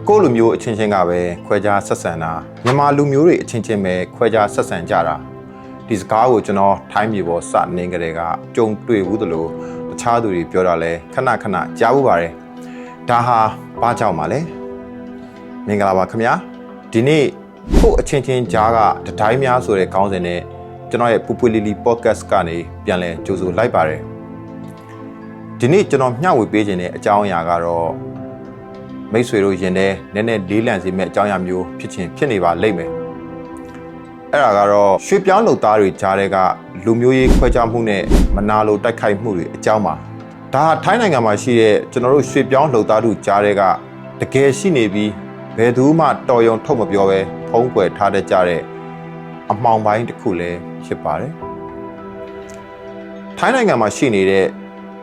ကိုလူမျိုးအချင်းချင်းကပဲခွဲခြားဆက်ဆံတာမြန်မာလူမျိုးတွေအချင်းချင်းပဲခွဲခြားဆက်ဆံကြတာဒီစကားကိုကျွန်တော်ထိုင်းပြည်ပေါ်စနေကြတဲ့ကကြုံတွေ့ဘူးသလိုတခြားသူတွေပြောတာလဲခဏခဏကြားဘူးပါတယ်ဒါဟာဘာကြောင့်ပါလဲမင်္ဂလာပါခင်ဗျာဒီနေ့ကိုအချင်းချင်းကြားကတတိုင်းများဆိုတဲ့ခေါင်းစဉ်နဲ့ကျွန်တော်ရဲ့ပူပူလီလီ podcast ကနေပြန်လည်ကြိုဆိုလိုက်ပါတယ်ဒီနေ့ကျွန်တော်မျှဝေပေးခြင်းတဲ့အကြောင်းအရာကတော့မိတ်ဆွေတို့ရင်ထဲနည်းနည်းလေးလံစေမဲ့အကြောင်းအရာမျိုးဖြစ်နေပါလိမ့်မယ်အဲ့ဒါကတော့ရွှေပြောင်းလုပ်သားတွေကြားတဲ့ကလူမျိုးရေးခွဲခြားမှုနဲ့မနာလိုတိုက်ခိုက်မှုတွေအကြောင်းပါဒါထိုင်းနိုင်ငံမှာရှိတဲ့ကျွန်တော်တို့ရွှေပြောင်းလုပ်သားတို့ကြားတဲ့ကတကယ်ရှိနေပြီးဘယ်သူမှတော်ရုံထုတ်မပြောပဲဖုံးကွယ်ထားတတ်ကြတဲ့အမှောင်ပိုင်းတစ်ခုလည်းဖြစ်ပါတယ်ထိုင်းနိုင်ငံမှာရှိနေတဲ့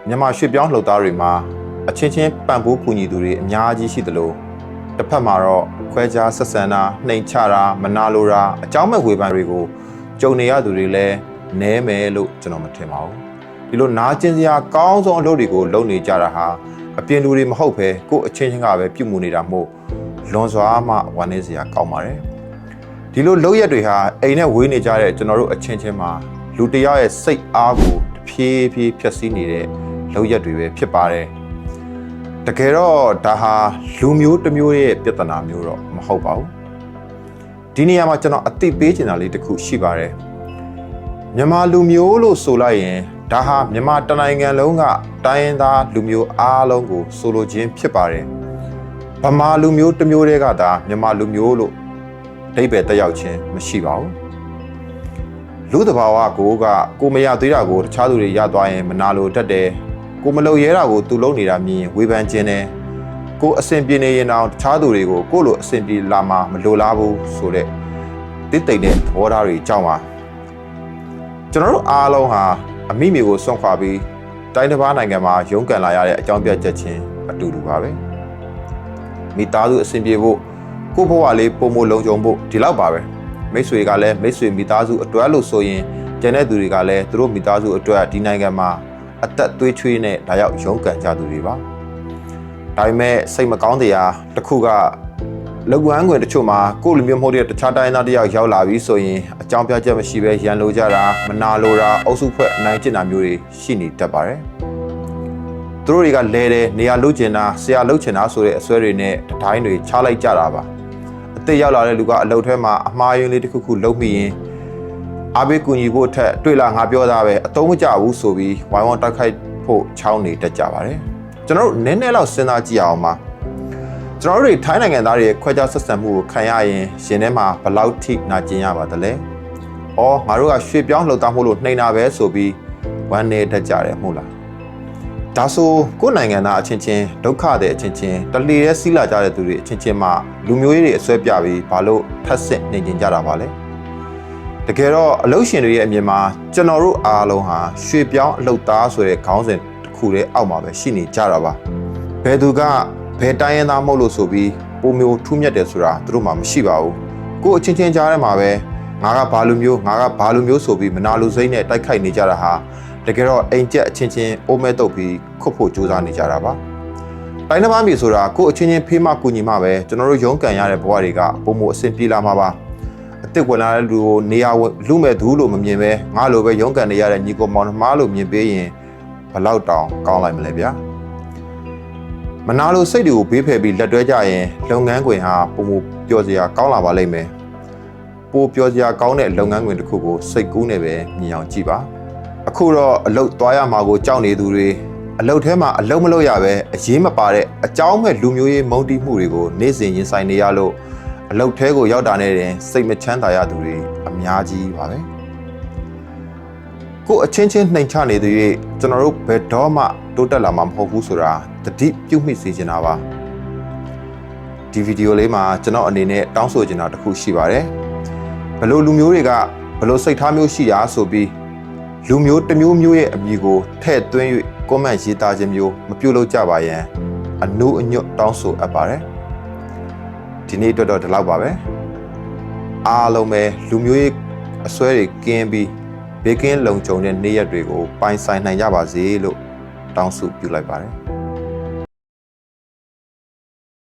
မြန်မာရွှေပြောင်းလုပ်သားတွေမှာအချင်းချင်းပံ့ပိုးကူညီသူတွေအများကြီးရှိသလိုတစ်ဖက်မှာတော့ခွဲခြားဆက်ဆံတာနှိမ်ချတာမနာလိုတာအကြောင်းမဲ့ဝေဖန်တွေကိုကြုံနေရသူတွေလည်းနည်းမယ်လို့ကျွန်တော်မထင်ပါဘူးဒီလိုနာကျင်စရာကောင်းဆုံးအလုပ်တွေကိုလုပ်နေကြတာဟာအပြင်လူတွေမဟုတ်ပဲကိုယ့်အချင်းချင်းကပဲပြုမှုနေတာမို့လွန်စွာမှဝမ်းနည်းစရာကောင်းပါတယ်ဒီလိုလုပ်ရက်တွေဟာအိမ်နဲ့ဝေးနေကြတဲ့ကျွန်တော်တို့အချင်းချင်းမှာလူတစ်ယောက်ရဲ့စိတ်အားကိုတဖြည်းဖြည်းဖျက်ဆီးနေတဲ့လုပ်ရက်တွေပဲဖြစ်ပါတယ်တကယ်တော့ဒါဟာလူမျိုးတစ်မျိုးရဲ့ပြဿနာမျိုးတော့မဟုတ်ပါဘူးဒီနေရာမှာကျွန်တော်အသိပေးချင်တာလေးတစ်ခုရှိပါတယ်မြန်မာလူမျိုးလို့ဆိုလိုက်ရင်ဒါဟာမြန်မာတနိုင်ငံလုံးကတိုင်းရင်းသားလူမျိုးအားလုံးကိုဆိုလိုခြင်းဖြစ်ပါတယ်ဗမာလူမျိုးတစ်မျိုးတည်းကသာမြန်မာလူမျိုးလို့အဓိပ္ပာယ်တက်ရောက်ခြင်းမရှိပါဘူးလူသဘာဝကိုမရသေးတာကိုတခြားသူတွေရသွားရင်မနာလိုတတ်တယ်ကိုမလုံရဲတာကိုသူလုံနေတာမြင်ဝေဖန်ခြင်းနဲ့ကိုအဆင်ပြေနေရင်တော့တခြားသူတွေကိုကိုလိုအဆင်ပြေလာမှမလိုလားဘူးဆိုတဲ့တိတ်တိတ်တဲ့သဘောထားတွေကြောင့်ပါကျွန်တော်တို့အားလုံးဟာအမိမြေကိုစွန့်ခွာပြီးတိုင်းတစ်ပါးနိုင်ငံမှာရုန်းကန်လာရတဲ့အကြောင်းပြချက်ချင်းအတူတူပါပဲမိသားစုအဆင်ပြေဖို့ကိုဘဝလေးပုံမလုံးကြုံဖို့ဒီလောက်ပါပဲမိတ်ဆွေကလည်းမိတ်ဆွေမိသားစုအတွက်လို့ဆိုရင်ကျန်တဲ့သူတွေကလည်းသူတို့မိသားစုအတွက်ဒီနိုင်ငံမှာအသက်သွေးချွေးနဲ့ဒါရောက်ရုန်းကန်ကြသူတွေပါဒါပေမဲ့စိတ်မကောင်းတရားတစ်ခုကလုပ်ငန်းခွင်တချို့မှာကိုယ့်လူမျိုးမဟုတ်တဲ့တခြားတိုင်းသားတယောက်ရောက်လာပြီးဆိုရင်အကြောင်းပြချက်မရှိဘဲရန်လိုကြတာမနာလိုတာအုပ်စုဖွဲ့အနိုင်ကျင့်တာမျိုးတွေရှိနေတတ်ပါတယ်သူတို့တွေကလဲတယ်နေရာလုကျင်တာဆရာလုချင်တာဆိုတဲ့အစွဲတွေနဲ့တတိုင်းတွေချလိုက်ကြတာပါအသက်ရောက်လာတဲ့လူကအလုပ်ထဲမှာအမှားယွင်းလေးတစ်ခုလုပ်မိရင်အားပေးကူညီဖို့အထက်တွေ့လာငါပြောသားပဲအသုံးမကျဘူးဆိုပြီးဝိုင်းဝန်းတိုက်ခိုက်ဖို့ချောင်းနေတတ်ကြပါတယ်ကျွန်တော်တို့နည်းနည်းလောက်စဉ်းစားကြည့်အောင်ပါကျွန်တော်တို့ထိုင်းနိုင်ငံသားတွေခွဲခြားဆက်ဆံမှုကိုခံရရင်ရှင်ထဲမှာဘယ်လောက်ထိနာကျင်ရပါသလဲ။အော်ငါတို့ကရွှေပြောင်းလှုပ်သားမှုလို့နှိမ်တာပဲဆိုပြီးဝမ်းနေတတ်ကြတယ်မဟုတ်လား။ဒါဆိုကိုယ်နိုင်ငံသားအချင်းချင်းဒုက္ခတဲ့အချင်းချင်းတလီရဲစီးလာကြတဲ့သူတွေအချင်းချင်းမှလူမျိုးရေးတွေအစွဲပြပြီးဘာလို့ထပ်ဆင့်နေကျင်ကြတာပါလဲ။တကယ်တော့အလုပ်ရှင်တွေရဲ့အမြင်မှာကျွန်တော်တို့အားလုံးဟာရွှေပြောင်းအလုပ်သားဆိုတဲ့ခေါင်းစဉ်တစ်ခုတည်းအောက်မှာပဲရှိနေကြတာပါ။ဘယ်သူကဘယ်တိုင်းရင်းသားမဟုတ်လို့ဆိုပြီးပုံမျိုးထူးမြတ်တယ်ဆိုတာသူတို့မှမရှိပါဘူးကိုအချင်းချင်းကြားထဲမှာပဲငါကဘာလူမျိုးဆိုပြီးမနာလိုစိမ့်နဲ့တိုက်ခိုက်နေကြတာဟာတကယ်တော့အိမ်ကျက်အချင်းချင်းအိုးမဲတုပ်ပြီးခုတ်ဖို့ကြိုးစားနေကြတာပါတိုင်းတစ်ပါးမြေဆိုတာကိုအချင်းချင်းဖေးမကူညီမှပဲကျွန်တော်တို့ရုန်းကန်ရတဲ့ဘဝတွေကပုံမအဆင်ပြေလာမှာပါအစ်စ်ဝင်လာတဲ့လူကိုနေရာလူမဲ့သူလို့မမြင်ပဲငါလိုပဲရုန်းကန်နေရတဲ့ညီကိုမောင်နှမလို့မြင်ပေးရင်ဘလောက်တောင်ကောင်းလိုက်မလဲဗျာမနာလိုစိတ်တွေကိုဘေးဖယ်ပြီးလက်တွဲကြရင်လုပ်ငန်းခွင်ဟာပုံမပျော်စရာကောင်းလာပါလိမ့်မယ်ပိုပျော်စရာကောင်းတဲ့လုပ်ငန်းခွင်တစ်ခုကိုစိတ်ကူးနေပဲမြင်အောင်ကြည့်ပါအခုတော့အလုပ်သွားရမှာကိုကြောက်နေသူတွေအလုပ်ထဲမှာအလုပ်မလုပ်ရပဲအရေးမပါတဲ့အကြောင်းမဲ့လူမျိုးရေးမုန်းတီးမှုတွေကိုနေ့စဉ်ရင်ဆိုင်နေရလို့အလုပ်ထဲကိုရောက်တာနဲ့တင်စိတ်မချမ်းသာရသူတွေအများကြီးပါပဲကိုအချင်းချင်းနှိမ်ချနေသူတွေကျွန်တော်တို့ဘယ်တော့မှတိုးတက်လာမှာမဟုတ်ဘူးဆိုတာတတိပြုမိစေချင်တာပါဒီဗီဒီယိုလေးမှာကျွန်တော်အနေနဲ့တောင်းဆိုချင်တာတစ်ခုရှိပါတယ်ဘလို့လူမျိုးတွေကဘလို့စိတ်ထားမျိုးရှိတာဆိုပြီးလူမျိုးတစ်မျိုးမျိုးရဲ့အမည်ကိုထည့်သွင်း၍ကွန်မန့်ရေးသားခြင်းမျိုးမပြုလုပ်ကြပါရန်အနုအညွတ်တောင်းဆိုအပ်ပါတယ်ဒီနေ့အတွက်တော့ဒီလောက်ပါပဲအားလုံးပဲလူမျိုးရေးအစွဲတွေကင်းပြီးဘေးကင်းလုံခြုံတဲ့နေ့ရက်တွေကိုပိုင်ဆိုင်နိုင်ကြပါစေလို့တောင်းဆိုပြုလိုက်ပါတယ်